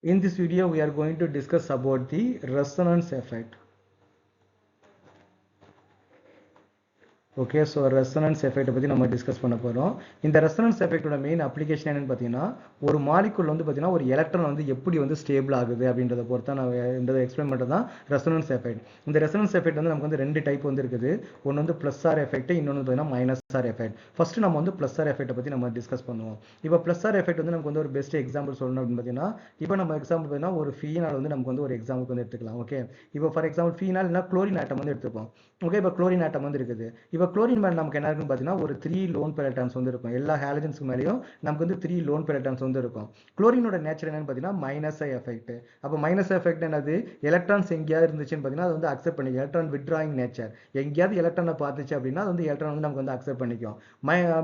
In this video, we are going to discuss about the resonance effect. Okay, so resonance எஃபெக்ட்டை பற்றி நம்ம discuss பண்ண போகிறோம். இந்த ரெசனன்ஸ் எஃபெக்ட்டோட மெயின் அப்ளிகேஷன் என்னன்னு பார்த்தீங்கன்னா, ஒரு மாலிகுல் வந்து பார்த்தீங்கன்னா ஒரு எலக்ட்ரான் வந்து எப்படி வந்து ஸ்டேபிள் ஆகுது அப்படின்றத பொறுத்து நான் இந்த எக்ஸ்பிளைன் பண்ணுறது தான் ரெசனன்ஸ் எஃபெக்ட். இந்த ரெசனன்ஸ் எஃபெக்ட் வந்து நமக்கு வந்து ரெண்டு டைப் வந்து இருக்குது. ஒன்று வந்து ப்ளஸ் ஆர் எஃபெக்ட், இன்னொன்று பார்த்தீங்கன்னா மைனஸ் ஆர் எஃபெக்ட். ஃபர்ஸ்ட் நம்ம வந்து ப்ளஸ் ஆர் எஃபெக்ட்டை பற்றி நம்ம டிஸ்கஸ் பண்ணுவோம். இப்போ ப்ளஸ் ஆர் எஃபெக்ட் வந்து நமக்கு வந்து ஒரு பெஸ்ட் எக்ஸாம்பிள் சொல்லணும் அப்படின்னு பார்த்தீங்கன்னா, இப்போ நம்ம எக்ஸாம்பிள் பார்த்தீங்கன்னா ஒரு ஃபீனால் வந்து நமக்கு வந்து ஒரு எக்ஸாம்பிள் வந்து எடுத்துக்கலாம். ஓகே, இப்போ ஃபார் எக்ஸாம்பிள் ஃபீனால் இல்லைனா குளோரின் ஆட்டம் வந்து எடுத்துப்போம். ஓகே, இப்போ குளோரின் ஆட்டம் வந்து இருக்குது. இப்போ குளோரின் மேலே நமக்கு என்ன இருக்குன்னு பார்த்தீங்கன்னா ஒரு 3 லோன் பேர் எலக்ட்ரான்ஸ் வந்து இருக்கும். எல்லா ஹாலஜன்ஸ்க்கு மேலேயும் நமக்கு வந்து 3 லோன் பேர் எலக்ட்ரான்ஸ் வந்து இருக்கும். குளோரினோட நேச்சர் என்னன்னு பார்த்தீங்கன்னா மைனஸ் ஐ எஃபெக்ட். அப்போ மைனஸ் எஃபெக்ட் என்னது, எலக்ட்ரான்ஸ் எங்கேயாவது இருந்துச்சுன்னு பார்த்தீங்கன்னா அது வந்து அக்செப்ட் பண்ணிக்கும். எலக்ட்ரான் வித்ட்ராயிங் நேச்சர், எங்கேயாவது எலக்ட்ரானை பார்த்துச்சு அப்படின்னா அது வந்து எலக்ட்ரான் வந்து நமக்கு வந்து அக்செப்ட் பண்ணிக்கும்.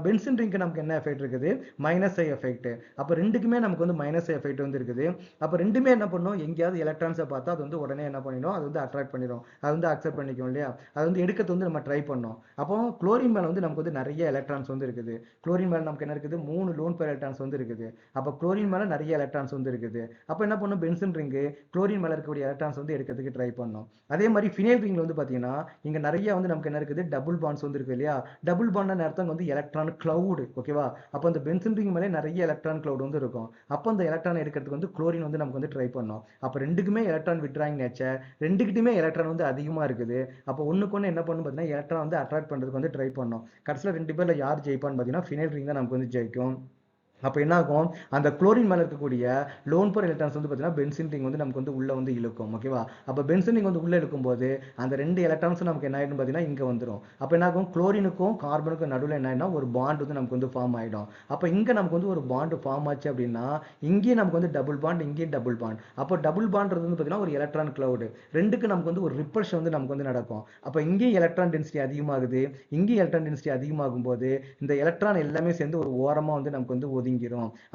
பென்சின் ரிங்க்கு நமக்கு என்ன எஃபெக்ட் இருக்குது, மைனஸ் ஐ எஃபெக்ட். அப்போ ரெண்டுக்குமே நமக்கு வந்து மைனஸ் ஐ எஃபெக்ட் வந்து இருக்குது. அப்போ ரெண்டுமே என்ன பண்ணும், எங்கேயாவது எலக்ட்ரான்ஸை பார்த்தா அது வந்து உடனே என்ன பண்ணிடும், அது வந்து அட்ராக்ட் பண்ணிடும், அது வந்து அக்செப்ட் பண்ணிக்கும் இல்லையா, அது வந்து எடுக்கிறது வந்து நம்ம ட்ரை பண்ணோம். அப்போ குளோரின் மேலே வந்து நமக்கு வந்து நிறைய எலக்ட்ரான்ஸ் வந்து இருக்குது. குளோரின் மேலே நமக்கு என்ன இருக்குது, 3 லோன் பேர் எலக்ட்ரான்ஸ் வந்து இருக்குது. அப்போ குளோரின் மேலே நிறைய எலக்ட்ரான்ஸ் வந்து இருக்குது. அப்போ என்ன பண்ணும், பென்சின் ரிங்கு குளோரின் மேலே இருக்கக்கூடிய எலக்ட்ரான்ஸ் வந்து எடுக்கிறதுக்கு ட்ரை பண்ணோம். அதே மாதிரி ஃபினைல் ரிங்ல வந்து பார்த்தீங்கன்னா இங்கே நிறைய வந்து நமக்கு என்ன இருக்குது, டபுள் பாண்ட்ஸ் வந்து இருக்கு இல்லையா. டபுள் பாண்ட் அர்த்தம் வந்து எலக்ட்ரான் கிளவுடு. ஓகேவா, அப்போ அந்த பென்சின் ரிங் மேலே நிறைய எலக்ட்ரான் கிளவுட் வந்து இருக்கும். அப்போ அந்த எலக்ட்ரான் எடுக்கிறதுக்கு வந்து குளோரின் வந்து நமக்கு வந்து ட்ரை பண்ணோம். அப்போ ரெண்டுக்குமே எலக்ட்ரான் விட்ராயிங் நேச்சர், ரெண்டுக்கிட்டுமே எலக்ட்ரான் வந்து அதிகமாக இருக்குது. அப்போ ஒன்றுக்கு ஒன்று என்ன பண்ணும் பார்த்தீங்கன்னா எலக்ட்ரான் வந்து அட்ராக்ட் பண்ணுறதுக்கு வந்து ட்ரை பண்ணோம். கடைசியில் ரெண்டு பேரில் யார் ஜெயிப்பான்னு பார்த்தீங்கன்னா ஃபினைல் ரிங் தான் நமக்கு வந்து ஜெயிக்கும். அப்போ என்ன ஆகும், அந்த குளோரின் மேலே இருக்கக்கூடிய லோன் பேர் எலக்ட்ரான்ஸ் வந்து பார்த்தீங்கன்னா பென்சின் ரிங் வந்து நமக்கு வந்து உள்ளே வந்து இழுக்கும். ஓகேவா, அப்போ பென்சின் ரிங் வந்து உள்ளே இழுக்கும்போது அந்த ரெண்டு எலக்ட்ரான்ஸும் நமக்கு என்ன ஆகிடும் பார்த்தீங்கன்னா இங்கே வந்துடும். அப்போ என்ன ஆகும், குளோரினுக்கும் கார்பனுக்கும் நடுவில் என்ன ஆகிடும், ஒரு பாண்ட் வந்து நமக்கு வந்து ஃபார்ம் ஆகிடும். அப்போ இங்கே நமக்கு வந்து ஒரு பாண்டு ஃபார்ம் ஆச்சு அப்படின்னா இங்கேயும் நமக்கு வந்து டபுள் பாண்ட், இங்கேயும் டபுள் பாண்ட். அப்போ டபுள் பாண்ட்றது வந்து பார்த்தீங்கன்னா ஒரு எலக்ட்ரான் கிளவுடு. ரெண்டுக்கு நமக்கு வந்து ஒரு ரிப்பல்ஷன் வந்து நமக்கு வந்து நடக்கும். அப்போ இங்கேயும் எலக்ட்ரான் டென்சிட்டி அதிகமாகுது, இங்கேயும் எலக்ட்ரான் டென்சிட்டி அதிகமாகும் போது இந்த எலக்ட்ரான் எல்லாமே சேர்ந்து ஒரு ஓரமாக வந்து நமக்கு வந்து ஒதுங்கிரும்.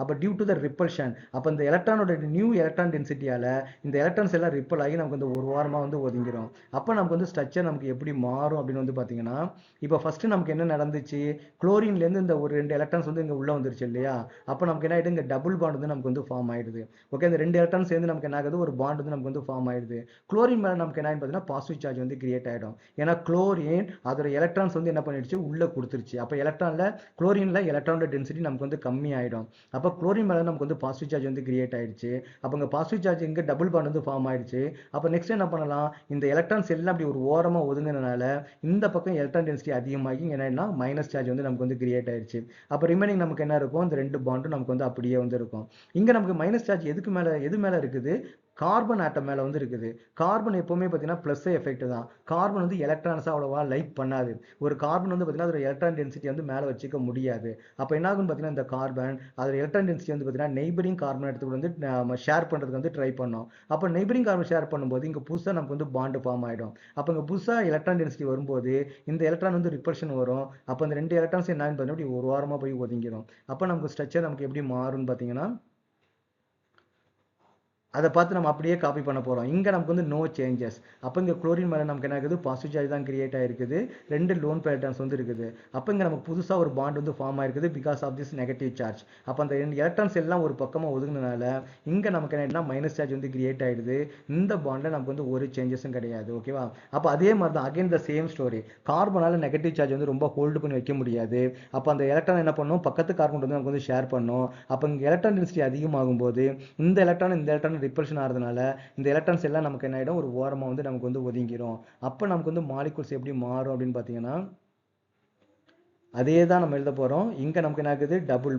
அப்போ டியூ டு த ரிப்பல்ஷன், அப்போ இந்த எலக்ட்ரானோட நியூ எலக்ட்ரான் டென்சிட்டியால இந்த எலக்ட்ரான்ஸ் எல்லாம் ரிப்பல் ஆகி நமக்கு வந்து ஒரு வாரமாக வந்து ஒதுங்கிரும். அப்போ நமக்கு வந்து ஸ்ட்ரக்சர் நமக்கு எப்படி மாறும் அப்படின்னு வந்து பார்த்தீங்கன்னா, இப்போ ஃபர்ஸ்ட் நமக்கு என்ன நடந்துச்சு, குளோரின்லேருந்து இந்த ஒரு 2 எலக்ட்ரான்ஸ் வந்து இங்கே உள்ள வந்துருச்சு இல்லையா. அப்போ நமக்கு என்ன ஆயிடுது, இங்கே டபுள் பாண்ட் வந்து நமக்கு வந்து ஃபார்ம் ஆயிடுது. ஓகே, இந்த 2 எலக்ட்ரான் சேர்ந்து நமக்கு என்ன ஆகுது, ஒரு பாண்ட் வந்து நமக்கு வந்து ஃபார்ம் ஆயிடுது. குளோரின் மேலே நமக்கு என்ன பார்த்தீங்கன்னா பாசிட்டிவ் சார்ஜ் வந்து கிரியேட் ஆகிடும். ஏன்னா குளோரின் அதோட எலக்ட்ரான்ஸ் வந்து என்ன பண்ணிடுச்சு, உள்ள கொடுத்துருச்சு. அப்போ குளோரின்ல எலக்ட்ரானோட டென்சிட்டி நமக்கு வந்து கம்மி ஆயிடும். அப்போ குளோரின் மேலே நமக்கு வந்து பாசிட்டிவ் சார்ஜ் வந்து கிரியேட் ஆயிடுச்சு. அப்போ இங்கே பாசிட்டிவ் சார்ஜ் இங்கே டபுள் பாண்ட் வந்து ஃபார்ம் ஆயிடுச்சு. அப்போ நெக்ஸ்ட் என்ன பண்ணலாம், இந்த எலக்ட்ரான்ஸ் எல்லாம் அப்படி ஒரு ஓரமாக ஒதுங்கினால இந்த பக்கம் எலக்ட்ரான் டென்சிட்டி அதிகமாகி என்னன்னா மைனஸ் சார்ஜ் வந்து நமக்கு வந்து கிரியேட் ஆயிடுச்சு. அப்போ ரிமைனிங் நமக்கு என்ன இருக்கும், இந்த ரெண்டு பாண்டும் நமக்கு வந்து அப்படியே வந்து இருக்கும். இங்கே நமக்கு மைனஸ் சார்ஜ் எது மேலே இருக்குது, கார்பன் ஆட்டம் மேலே வந்து இருக்குது. கார்பன் எப்பவுமே பார்த்தீங்கன்னா ப்ளஸ் எஃபெக்ட் தான். கார்பன் வந்து எலக்ட்ரான்ஸாக அவ்வளோவா லைக் பண்ணாது. ஒரு கார்பன் வந்து பார்த்தீங்கன்னா அதோட எலக்ட்ரான் டென்சிட்டி வந்து மேலே வச்சுக்க முடியாது. அப்போ என்ன ஆகும்னு பார்த்தீங்கன்னா இந்த கார்பன் அதோட எலக்ட்ரான் டென்சிட்டி வந்து பார்த்தீங்கன்னா நெய்பரிங் கார்பன் எடுத்துக்கு வந்து ஷேர் பண்ணுறதுக்கு வந்து ட்ரை பண்ணோம். அப்போ நெய்பரிங் கார்பன் ஷேர் பண்ணும்போது இங்கே புதுசாக நமக்கு வந்து பாண்டு ஃபார்ம் ஆகிடும். அப்போ இங்கே புதுசாக எலக்ட்ரான் டென்சிட்டி வரும்போது இந்த எலக்ட்ரான் வந்து ரிப்பல்ஷன் வரும். அப்போ அந்த ரெண்டு எலக்ட்ரான்ஸ் என்னன்னு பார்த்தீங்கன்னா இப்படி ஒரு வாரமாக போய் ஒதுங்கிடும். அப்போ நமக்கு ஸ்ட்ரக்சர் நமக்கு எப்படி மாறும்னு பார்த்தீங்கன்னா அதை பார்த்து நம்ம அப்படியே காப்பி பண்ண போகிறோம். இங்கே நமக்கு வந்து நோ சேஞ்சஸ். அப்போ இங்கே குளோரின் மேலே நமக்கு என்ன ஆகுது, பாசிட்டிவ் சார்ஜ் தான் கிரியேட் ஆகிருக்குது. ரெண்டு லோன் பேட்டர்ன்ஸ் வந்து இருக்குது. அப்போ இங்கே நமக்கு புதுசாக ஒரு பாண்ட் வந்து ஃபார்ம் ஆயிருக்குது because of this negative charge. அப்போ அந்த எலக்ட்ரான்ஸ் எல்லாம் ஒரு பக்கமாக ஒதுங்கினால இங்கே நமக்கு என்ன மைனஸ் சார்ஜ் வந்து கிரியேட் ஆகிடுது. இந்த பாண்டில் நமக்கு வந்து ஒரு சேஞ்சஸும் கிடையாது. ஓகேவா, அப்போ அதே மாதிரி தான் அகைன் த சேம் ஸ்டோரி. கார்பனால் நெகட்டிவ் சார்ஜ் வந்து ரொம்ப ஹோல்டு பண்ணி வைக்க முடியாது. அப்போ அந்த எலக்ட்ரான் என்ன பண்ணும், பக்கத்து கார்பன் வந்து நமக்கு வந்து ஷேர் பண்ணும். அப்போ இங்கே எலக்ட்ரான் டென்சிட்டி அதிகமாகும் போது இந்த எலக்ட்ரான் ரிப்பல்ஷன் ஆகிறதுனால இந்த எலக்ட்ரான்ஸ் எல்லாம் நமக்கு என்ன ஆகிடும், ஒரு ஓரமாக வந்து நமக்கு வந்து ஒதுங்கிடும். அப்போ நமக்கு வந்து மாலிகுல்ஸ் எப்படி மாறும் அப்படின்னு பார்த்தீங்கன்னா அதே தான் நம்ம எழுத போகிறோம். இங்கே நமக்கு என்ன ஆகுது, டபுள்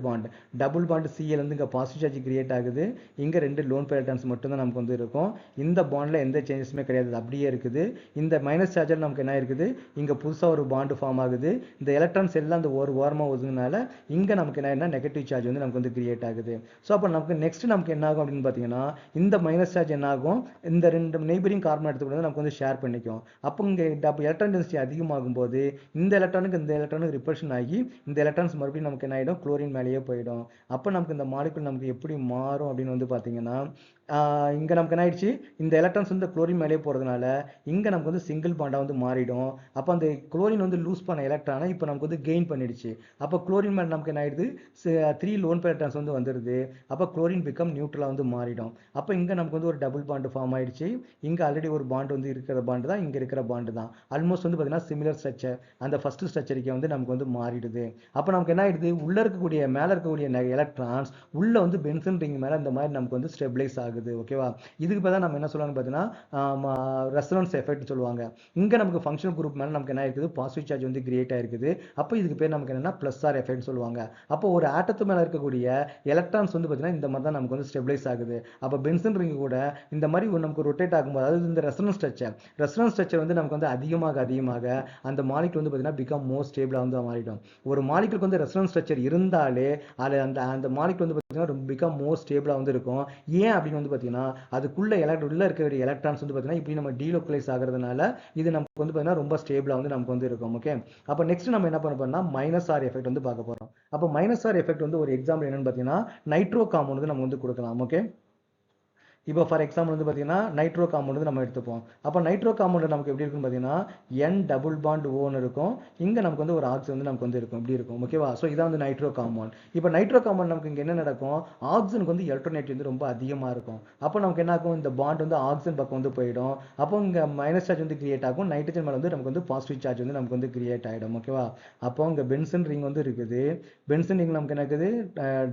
பாண்ட் சிஎல் வந்து இங்கே பாசிட்டிவ் சார்ஜ் கிரியேட் ஆகுது. இங்கே ரெண்டு லோன் பேர் எலக்ட்ரான்ஸ் மட்டும்தான் நமக்கு வந்து இருக்கும். இந்த பாண்டில் எந்த சேஞ்சஸுமே கிடையாது, அப்படியே இருக்குது. இந்த மைனஸ் சார்ஜில் நமக்கு என்ன இருக்குது, இங்கே புதுசாக ஒரு பாண்டு ஃபார்ம் ஆகுது. இந்த எலக்ட்ரான்ஸ் எல்லாம் அந்த ஒரு ஓரமாக ஒதுங்கினால இங்கே நமக்கு என்ன நெகட்டிவ் சார்ஜ் வந்து நமக்கு வந்து கிரியேட் ஆகுது. ஸோ அப்போ நமக்கு நெக்ஸ்ட் நமக்கு என்ன ஆகும் அப்படின்னு பார்த்தீங்கன்னா இந்த மைனஸ் சார்ஜ் என்ன ஆகும், இந்த ரெண்டு நெய்பரிங் கார்பன் எடுத்துக்கிட்டு நமக்கு வந்து ஷேர் பண்ணிக்கும். அப்போ இங்கே எலக்ட்ரான் டென்சிட்டி அதிகமாகும் போது இந்த எலக்ட்ரானுக்கு ரிப்பல்ஷன் ஆகி இந்த எலக்ட்ரான்ஸ் மறுபடியும் நமக்கு என்ன ஆகிடும், குளோரின் மேலேயே போயிடும். அப்போ நமக்கு இந்த மாலிகுல் நமக்கு எப்படி மாறும் அப்படின்னு வந்து பார்த்தீங்கன்னா இங்கே நமக்கு என்ன ஆயிடுச்சு, இந்த எலக்ட்ரான்ஸ் வந்து குளோரின் மேலே போகிறதுனால இங்கே நமக்கு வந்து சிங்கிள் பாண்டாக வந்து மாறிடும். அப்போ அந்த குளோரின் வந்து லூஸ் பண்ண எலக்ட்ரானை இப்போ நமக்கு வந்து கெயின் பண்ணிடுச்சு. அப்போ குளோரின் மேலே நமக்கு என்ன ஆயிடுது, 3 லோன் எலக்ட்ரான்ஸ் வந்து வந்துடுது. அப்போ குளோரின் பிகம் நியூட்ரலாக வந்து மாறிடும். அப்போ இங்கே நமக்கு வந்து ஒரு டபுள் பாண்டு ஃபார்ம் ஆயிடுச்சு. இங்கே ஆல்ரெடி ஒரு பாண்டு வந்து இருக்கிற பாண்டு தான், இங்கே இருக்கிற பாண்டு தான். ஆல்மோஸ்ட் வந்து பார்த்தீங்கன்னா சிமிலர் ஸ்ட்ரக்சர், அந்த ஃபர்ஸ்ட் ஸ்ட்ரக்சருக்கு வந்து நமக்கு வந்து மாறிடுது. அப்போ நமக்கு என்ன ஆயிடுது, உள்ளே இருக்கக்கூடிய மேலே இருக்கக்கூடிய எலக்ட்ரான்ஸ் உள்ளே வந்து பென்சன் ரிங் மேலே இந்த மாதிரி நமக்கு வந்து ஸ்டெபிளைஸ் ஆகுது. ஓகேவா, இதுக்கு தான் நம்ம என்ன சொல்லுவாங்க பார்த்தீங்கன்னா ரெசனன்ஸ் எஃபெக்ட் சொல்லுவாங்க. இங்கே நமக்கு ஃபங்க்ஷனல் குரூப் மேலே நமக்கு என்ன இருக்குது, பாசிட்டிவ் சார்ஜ் வந்து கிரியேட் ஆயிருக்குது. அப்போ இதுக்கு பேர் நமக்கு என்னன்னா ப்ளஸ் ஆர் எஃபெக்ட் சொல்லுவாங்க. அப்போ ஒரு ஆட்டத்து மேலே இருக்கக்கூடிய எலக்ட்ரான்ஸ் வந்து பார்த்தீங்கன்னா இந்த மாதிரி தான் நமக்கு வந்து ஸ்டெபிளைஸ் ஆகுது. அப்போ பென்சன் ரிங் கூட இந்த மாதிரி நமக்கு ரொட்டேட் ஆகும்போது, அதாவது இந்த ரெசனன்ஸ் ஸ்ட்ரக்சர் வந்து நமக்கு வந்து அதிகமாக அந்த மாலிகுல் வந்து பார்த்தீங்கன்னா பிகம் மோர் ஸ்டேபிளாக வந்து மாறிடும். ஒரு மாலிகுலுக்கு வந்து ரெசனன்ஸ் ஸ்ட்ரக்சர் இருந்தாலே அது அந்த மாலிகுல் வந்து பார்த்தீங்கன்னா பிகம் மோர் ஸ்டேபிளாக வந்து இருக்கும். ஏன் அப்படின்னு வந்து பார்த்தீங்கன்னா அதுக்குள்ள உள்ள இருக்கிற எலக்ட்ரான்ஸ் வந்து பார்த்தீங்கன்னா இப்படி நம்ம டீலோக்கலைஸ் ஆகிறதுனால இது நமக்கு வந்து பார்த்தீங்கன்னா ரொம்ப ஸ்டேபிளாக வந்து நமக்கு வந்து இருக்கும். ஓகே, அப்போ நெக்ஸ்ட் நம்ம என்ன பண்ண போறோம்னா மைனஸ் ஆர் எஃபெக்ட் வந்து பார்க்க போறோம். அப்போ மைனஸ் ஆர் எஃபெக்ட் வந்து ஒரு எக்ஸாம்பிள் என்னன்னு பார்த்தீங்கன்னா நைட்ரோ காம்பவுண்ட் வந்து நம்ம வந்து கொடுக்கலாம். ஓகே, இப்போ ஃபார் எக்ஸாம்பிள் வந்து பார்த்தீங்கன்னா நைட்ரோ காம்பவுண்ட் வந்து நம்ம எடுத்துப்போம். அப்போ நைட்ரோ காம்பவுண்ட் நமக்கு எப்படி இருக்குன்னு பார்த்தீங்கன்னா N டபுள் பாண்ட் ஓன்னு இருக்கும். இங்கே நமக்கு வந்து ஒரு ஆக்சிஜன் வந்து நமக்கு வந்து இருக்கும், இப்படி இருக்கும். ஓகேவா, ஸோ இதான் வந்து நைட்ரோ காம்பவுண்ட். இப்போ நைட்ரோ காம்பவுண்ட் நமக்கு இங்கே என்ன நடக்கும், ஆக்சிஜனுக்கு வந்து எலக்ட்ரோநெகட்டிவ் வந்து ரொம்ப அதிகமாக இருக்கும். அப்போ நமக்கு என்ன ஆகும், இந்த பாண்ட் வந்து ஆக்சிஜன் பக்கம் வந்து போயிடும். அப்போ இங்கே மைனஸ் சார்ஜ் வந்து கிரியேட் ஆகும். நைட்ரஜன் மேலே வந்து நமக்கு வந்து பாசிட்டிவ் சார்ஜ் வந்து நமக்கு வந்து கிரியேட் ஆகிடும். ஓகேவா, அப்போ இங்கே பென்சன் ரிங் வந்து இருக்குது. பென்சன் ரிங் நமக்கு என்ன இருக்குது,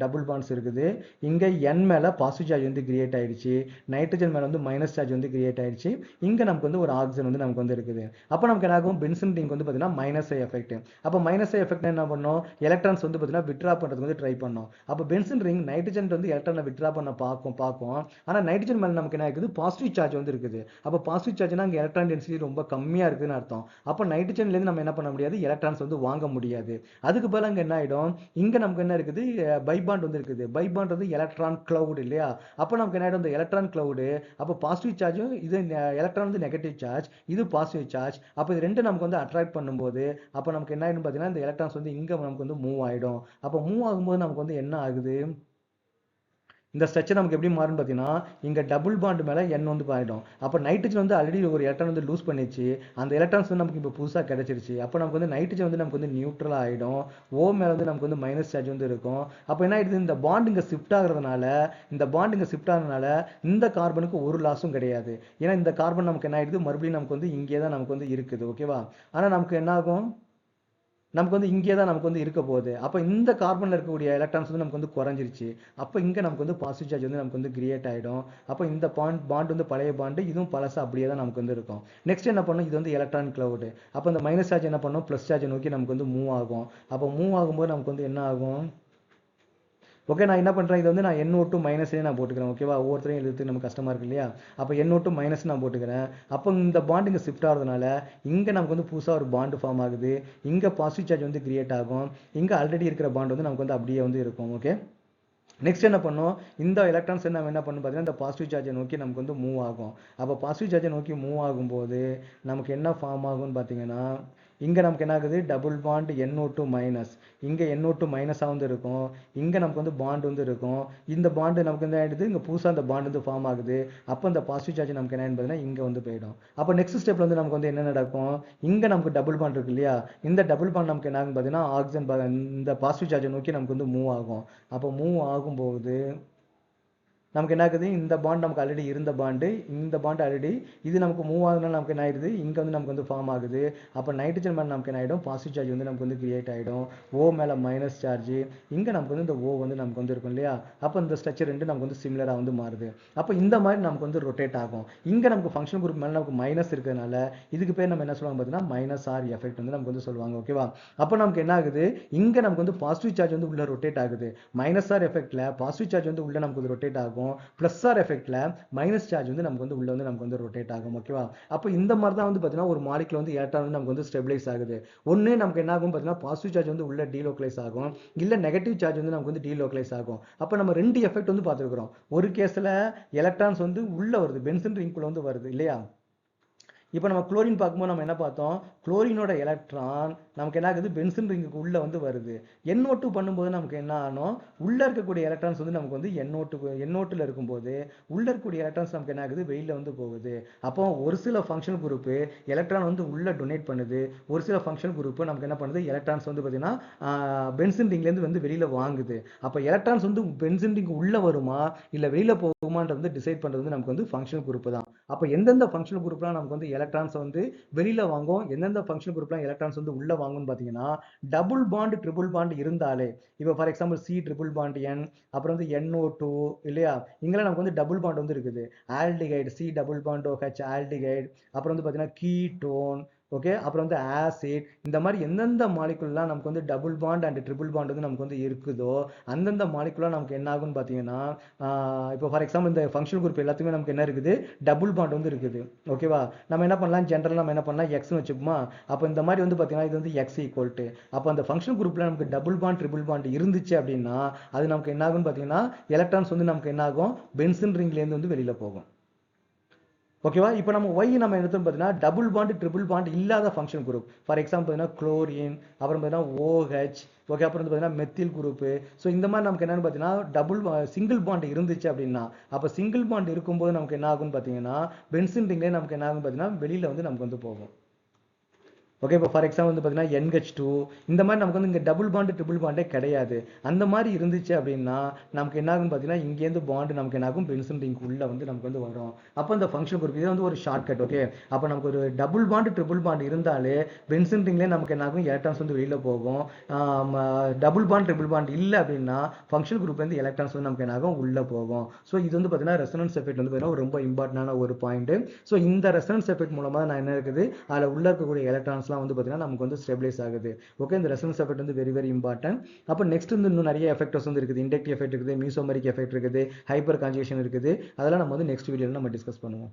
டபுள் பாண்ட்ஸ் இருக்குது. இங்கே N மேலே பாசிட்டிவ் சார்ஜ் வந்து கிரியேட் ஆயிடுச்சு. நைட்ரஜன் மேலே வந்து மைனஸ் சார்ஜ் வந்து கிரியேட் ஆயிடுச்சு. இங்கே நமக்கு வந்து ஒரு ஆக்சிஜன் வந்து நமக்கு வந்து இருக்குது. அப்போ நமக்கு என்ன ஆகும், பென்சன் ரிங் வந்து பார்த்தீங்கன்னா மைனஸ் ஐ எஃபெக்ட். அப்போ மைனஸ் ஐ எஃபெக்ட் என்ன பண்ணும், எலக்ட்ரான்ஸ் வந்து பார்த்தீங்கன்னா விட்ரா பண்ணுறதுக்கு வந்து ட்ரை பண்ணும். அப்போ பென்சன் ரிங் நைட்ரஜன் வந்து எலக்ட்ரானை விட்ரா பண்ண பார்க்கும். ஆனால் நைட்ரஜன் மேலே நமக்கு என்ன இருக்குது, பாசிட்டிவ் சார்ஜ் வந்து இருக்குது. அப்போ பாசிட்டிவ் சார்ஜ்னா அங்கே எலக்ட்ரான் டென்சிட்டி ரொம்ப கம்மியாக இருக்குதுன்னு அர்த்தம். அப்போ நைட்ரஜன்லேருந்து நம்ம என்ன பண்ண முடியாது, எலக்ட்ரான்ஸ் வந்து வாங்க முடியாது. அதுக்கு பதிலாக அங்கே என்ன ஆகிடும், இங்கே நமக்கு என்ன இருக்குது, பைபாண்ட் வந்து இருக்குது. பைபாண்ட் வந்து எலக்ட்ரான் கிளவுட் இல்லையா. அப்போ நமக்கு என்ன ஆகிடும், இந்த எலக்ட்ரான் கிளவுடு, அப்போ பாசிட்டிவ் சார்ஜும் இது எலக்ட்ரான் வந்து நெகட்டிவ் சார்ஜ், இது பாசிட்டிவ் சார்ஜ். அப்போ இது ரெண்டு நமக்கு வந்து அட்ராக்ட் பண்ணும்போது அப்போ நமக்கு என்ன ஆகிடும் பார்த்தீங்கன்னா இந்த எலக்ட்ரான்ஸ் வந்து இங்கே நமக்கு வந்து மூவ் ஆகிடும். அப்போ மூவ் ஆகும்போது நமக்கு வந்து என்ன ஆகுது, இந்த ஸ்ட்ரக்சர் நமக்கு எப்படி மாறும் பார்த்தீங்கன்னா இங்கே டபுள் பாண்ட் மேலே N வந்து பாயிடும். அப்போ நைட்ரஜன் வந்து ஆல்ரெடி ஒரு எலக்ட்ரான் வந்து லூஸ் பண்ணிச்சு. அந்த எலக்ட்ரான்ஸ் வந்து நமக்கு இப்போ புதுசாக கிடைச்சிருச்சு. அப்போ நமக்கு வந்து நைட்ரஜன் வந்து நமக்கு வந்து நியூட்ரலாக ஆகிடும். ஓ மேலே வந்து நமக்கு வந்து மைனஸ் சார்ஜ் வந்து இருக்கும். அப்போ என்ன ஆயிடுது, இந்த பாண்ட் இங்கே ஷிஃப்ட் ஆகிறதுனால இந்த கார்பனுக்கு ஒரு லாஸும் கிடையாது. ஏன்னா இந்த கார்பன் நமக்கு என்ன ஆயிடுது, மறுபடியும் நமக்கு வந்து இங்கே தான் நமக்கு வந்து இருக்குது. ஓகேவா, ஆனால் நமக்கு என்ன ஆகும், நமக்கு வந்து இங்கே தான் நமக்கு வந்து இருக்க போகுது. அப்போ இந்த கார்பனில் இருக்கக்கூடிய எலக்ட்ரான்ஸ் வந்து நமக்கு வந்து குறைஞ்சிருச்சு. அப்போ இங்கே நமக்கு வந்து பாசிட்டிவ் சார்ஜ் வந்து நமக்கு வந்து கிரியேட் ஆகிடும். அப்போ இந்த பாண்ட் வந்து பழைய பாண்டு, இதுவும் பழசு அப்படியே தான் நமக்கு வந்து இருக்கும். நெக்ஸ்ட் என்ன பண்ணும், இது வந்து எலக்ட்ரான் கிளவுட். அப்போ இந்த மைனஸ் சார்ஜ் என்ன பண்ணும், ப்ளஸ் சார்ஜ் நோக்கி நமக்கு வந்து மூவ் ஆகும். அப்போ மூவ் ஆகும்போது நமக்கு வந்து என்ன ஆகும், ஓகே நான் என்ன பண்ணுறேன், இது வந்து நான் NO2 மைனஸ்லேயே நான் போட்டுக்கிறேன். ஓகேவா, ஒவ்வொருத்தரையும் எழுதுறதுக்கு நமக்கு கஷ்டமாக இருக்கு இல்லையா. அப்போ NO2 மைனஸ் நான் போட்டுக்கிறேன். அப்போ இந்த பாண்ட் இங்கே ஷிஃப்ட் ஆகிறதுனால இங்கே நமக்கு வந்து புதுசாக ஒரு பாண்டு ஃபார்ம் ஆகுது. இங்கே பாசிட்டிவ் சார்ஜ் வந்து கிரியேட் ஆகும். இங்கே ஆல்ரெடி இருக்கிற பாண்ட் வந்து நமக்கு வந்து அப்படியே வந்து இருக்கும். ஓகே, நெக்ஸ்ட் என்ன பண்ணும், இந்த எலக்ட்ரான்ஸ் நம்ம என்ன பண்ணணும் பார்த்தீங்கன்னா இந்த பாசிட்டிவ் சார்ஜை நோக்கி நமக்கு வந்து மூவ் ஆகும். அப்போ பாசிட்டிவ் சார்ஜை நோக்கி மூவ் ஆகும்போது நமக்கு என்ன ஃபார்ம் ஆகும்னு பார்த்தீங்கன்னா இங்கே நமக்கு என்ன ஆகுது, டபுள் பாண்ட் NO2 மைனஸ், இங்கே NO2 மைனஸாக வந்து இருக்கும். இங்கே நமக்கு வந்து பாண்ட் வந்து இருக்கும். இந்த பாண்டு நமக்கு என்ன ஆகிடுது, இங்கே புதுசாக அந்த பாண்ட் வந்து ஃபார்ம் ஆகுது. அப்போ இந்த பாசிட்டிவ் சார்ஜ் நமக்கு என்ன பார்த்தீங்கன்னா இங்கே வந்து போயிடும். அப்போ நெக்ஸ்ட் ஸ்டெப்பில் வந்து நமக்கு வந்து என்ன நடக்கும், இங்கே நமக்கு டபுள் பாண்ட் இருக்கு இல்லையா, இந்த டபுள் பாண்ட் நமக்கு என்ன ஆகும் பார்த்தீங்கன்னா ஆக்சிஜன் இந்த பாசிட்டிவ் சார்ஜை நோக்கி நமக்கு வந்து மூவ் ஆகும். அப்போ மூவ் ஆகும்போது நமக்கு என்ன ஆகுது, இந்த பாண்ட் நமக்கு ஆல்ரெடி இருந்த பாண்டு, இந்த பாண்ட் ஆல்ரெடி இது நமக்கு மூவ் ஆகுதுனால நமக்கு என்ன ஆயிடுது, இங்கே வந்து நமக்கு வந்து ஃபார்ம் ஆகுது. அப்போ நைட்ரஜன் மேலே நமக்கு என்ன ஆகிடும், பாசிட்டிவ் சார்ஜ் வந்து நமக்கு வந்து கிரியேட் ஆகிடும். ஓ மேலே மைனஸ் சார்ஜ், இங்கே நமக்கு வந்து இந்த ஓ வந்து நமக்கு வந்து இருக்கும் இல்லையா. அப்போ இந்த ஸ்ட்ரக்சர் ரெண்டு நமக்கு வந்து சிமிலராக வந்து மாறுது. அப்போ இந்த மாதிரி நமக்கு வந்து ரொட்டேட் ஆகும். இங்கே நமக்கு ஃபங்க்ஷன் குரூப் மேலே நமக்கு மைனஸ் இருக்கிறதுனால இதுக்கு பேர் நம்ம என்ன சொல்லுவாங்க பார்த்தீங்கன்னா மைனஸ் ஆர் எஃபெக்ட் வந்து நமக்கு வந்து சொல்லுவாங்க. ஓகேவா, அப்போ நமக்கு என்ன ஆகுது, இங்கே நமக்கு வந்து பாசிட்டிவ் சார்ஜ் வந்து உள்ள ரொட்டேட் ஆகுது. மைனஸ் ஆர் எஃபெக்ட்ல பாசிட்டிவ் சார்ஜ் வந்து உள்ள நமக்கு வந்து ரொட்டேட் ஆகும். ப்ளஸ் ஆர் எஃபெக்ட்ல மைனஸ் சார்ஜ் வந்து நமக்கு வந்து உள்ள வந்து நமக்கு வந்து ரொட்டேட் ஆகும். ஓகேவா, அப்போ இந்த மாதிரி தான் வந்து பார்த்தீங்கன்னா ஒரு மாலிகுல் வந்து எலக்ட்ரான் வந்து நமக்கு வந்து ஸ்டெபிலைஸ் ஆகுது. ஒன்று நமக்கு என்ன ஆகும் பார்த்தீங்கன்னா பாசிட்டிவ் சார்ஜ் வந்து உள்ள டீலோக்கலைஸ் ஆகும், இல்லை நெகட்டிவ் சார்ஜ் வந்து நமக்கு வந்து டீலோக்கலைஸ் ஆகும். அப்போ நம்ம ரெண்டு எஃபெக்ட் வந்து பார்த்துருக்குறோம். ஒரு கேஸில் எலக்ட்ரான்ஸ் வந்து உள்ள வருது, பென்சன் ரிங்குள்ள வந்து வருது இல்லையா. இப்போ நம்ம குளோரின் பார்க்கும்போது நம்ம என்ன பார்த்தோம், குளோரினோட எலக்ட்ரான் நமக்கு என்ன ஆகுது, பென்சின் ரிங்குக்கு உள்ள வந்து வருது. NO2 பண்ணும்போது நமக்கு என்ன ஆகும், உள்ள இருக்கக்கூடிய எலக்ட்ரான்ஸ் வந்து நமக்கு வந்து NO2ல இருக்கும்போது உள்ள இருக்கக்கூடிய எலக்ட்ரான்ஸ் நமக்கு என்ன ஆகுது, வெளியில வந்து போகுது. அப்போ ஒரு சில ஃபங்க்ஷனல் குரூப் எலக்ட்ரான் வந்து உள்ள டொனேட் பண்ணுது, ஒரு சில ஃபங்க்ஷனல் குரூப் நமக்கு என்ன பண்ணுது, எலக்ட்ரான்ஸ் வந்து பார்த்தீங்கன்னா பென்சின் ரிங்ல இருந்து வந்து வெளியில வாங்குது. அப்போ எலக்ட்ரான்ஸ் வந்து பென்சின் ரிங் உள்ள வருமா இல்ல வெளியில போகுமான்றது வந்து டிசைட் பண்றது வந்து நமக்கு வந்து ஃபங்க்ஷனல் குரூப் தான். அப்போ எந்தெந்த ஃபங்க்ஷனல் குரூப்லாம் நமக்கு வந்து எலக்ட்ரான்ஸ் வந்து வெளியில வாங்கும், எந்தெந்த ஃபங்க்ஷனல் குரூப்லாம் எலக்ட்ரான்ஸ் வந்து உள்ள வாங்கும்னு பார்த்தீங்கன்னா, டபுள் பாண்ட் ட்ரிபிள் பாண்ட் இருந்தாலே, இப்போ for example C triple bond N, அப்புறம் வந்து NO2 இல்லையா, இங்கெல்லாம் நமக்கு வந்து டபுள் பாண்ட் வந்து இருக்குது. Aldehyde C double bond OH aldehyde, அப்புறம் வந்து பார்த்தீங்கன்னா கீட்டோன், ஓகே, அப்புறம் வந்து ஆசிட், இந்த மாதிரி எந்தெந்த மாலிகுல்லாம் நமக்கு வந்து double bond and triple bond வந்து நமக்கு வந்து இருக்குதோ அந்தந்த மாலிகுலாம் நமக்கு என்ன ஆகும்னு பார்த்தீங்கன்னா, இப்போ ஃபார் எக்ஸாம்பிள் இந்த ஃபங்க்ஷனல் குரூப் எல்லாத்துக்குமே நமக்கு என்ன இருக்குது, டபுள் பாண்ட் வந்து இருக்குது. ஓகேவா, நம்ம என்ன பண்ணலாம், ஜென்ரலாக நம்ம என்ன பண்ணலாம், எக்ஸ்னு வச்சுப்போமா. அப்போ இந்த மாதிரி வந்து பார்த்தீங்கன்னா இது வந்து எக்ஸ் ஈக்குவல் டு, அப்போ அந்த ஃபங்க்ஷனல் குரூப்ல நமக்கு டபுள் பாண்ட் ட்ரிபிள் பாண்ட் இருந்துச்சு அப்படின்னா அது நமக்கு என்ன ஆகும்னு பார்த்தீங்கன்னா, எலக்ட்ரான்ஸ் வந்து நமக்கு என்ன ஆகும், பென்சின் ரிங்லேருந்து வந்து வெளியில போகும். ஓகேவா, இப்போ நம்ம ஒய் நம்ம எடுத்தோம் பார்த்தீங்கன்னா டபுள் பாண்ட் ட்ரிபிள் பாண்ட் இல்லாத ஃபங்க்ஷன் குரூப். ஃபார் எக்ஸாம்பிள் பார்த்தீங்கன்னா குளோரின், அப்புறம் பார்த்தீங்கன்னா OH, ஓகே, அப்புறம் வந்து பார்த்தீங்கன்னா மெத்தில் குரூப்பு. ஸோ இந்த மாதிரி நமக்கு என்னன்னு பார்த்தீங்கன்னா சிங்கிள் பாண்ட் இருந்துச்சு அப்படின்னா, அப்போ சிங்கிள் பாண்ட் இருக்கும்போது நமக்கு என்ன ஆகும்னு பார்த்தீங்கன்னா, பென்சின் ரிங்லேயே நமக்கு என்ன ஆகும் பார்த்தீங்கன்னா வெளியில வந்து நமக்கு வந்து போகும். ஓகே, இப்போ ஃபார் எக்ஸாம்பிள் வந்து பார்த்தீங்கன்னா NH2, இந்த மாதிரி நமக்கு வந்து இங்கே டபுள் பாண்டு ட்ரிபிள் பாண்டே கிடையாது. அந்த மாதிரி இருந்துச்சு அப்படின்னா நமக்கு என்ன ஆகும்னு பார்த்தீங்கன்னா, இங்கேருந்து பாண்டு நமக்கு என்ன ஆகும், பென்சின் ரிங்க் உள்ள வந்து நமக்கு வந்து வரும். அப்போ இந்த ஃபங்க்ஷன் குரூப் இது வந்து ஒரு ஷார்ட்கட். ஓகே, அப்போ நமக்கு ஒரு டபுள் பாண்டு ட்ரிபிள் பாண்ட் இருந்தாலே பென்சின் ரிங்லேயே நமக்கு என்ன ஆகும், எலக்ட்ரான்ஸ் வந்து வெளியில் போகும். டபுள் பாண்ட் ட்ரிபிள் பாண்ட் இல்லை அப்படின்னா ஃபங்க்ஷன் குரூப் வந்து எலக்ட்ரான்ஸ் வந்து நமக்கு என்ன ஆகும், உள்ள போகும். ஸோ இது வந்து பார்த்தீங்கன்னா ரெசனன்ஸ் எஃபெக்ட் வந்து பார்த்தீங்கன்னா ரொம்ப இம்பார்ட்டன்டான ஒரு பாயிண்ட். ஸோ இந்த ரெசனன்ஸ் எஃபெக்ட் மூலமாக நான் என்ன இருக்குது, அதில் உள்ள இருக்கக்கூடிய எலக்ட்ரான்ஸ்லாம் வந்து பார்த்தீங்கன்னா நமக்கு வந்து ஸ்டெபிலைஸ் ஆகுது. ஓகே, இந்த ரெசனன்ஸ் எஃபெக்ட் வந்து வெரி வெரி இம்பார்ட்டன்ட். அப்போ நெக்ஸ்ட் வந்து இன்னும் நிறைய எஃபெக்டர்ஸ் வந்து இருக்குது. இண்டக்டிவ் எஃபெக்ட் இருக்குது, மீசோமரிக் எஃபெக்ட் இருக்குது, ஹைப்பர் கான்ஜுகேஷன் இருக்குது. அதெல்லாம் நம்ம வந்து நெக்ஸ்ட் வீடியோவில் நம்ம டிஸ்கஸ் பண்ணுவோம்.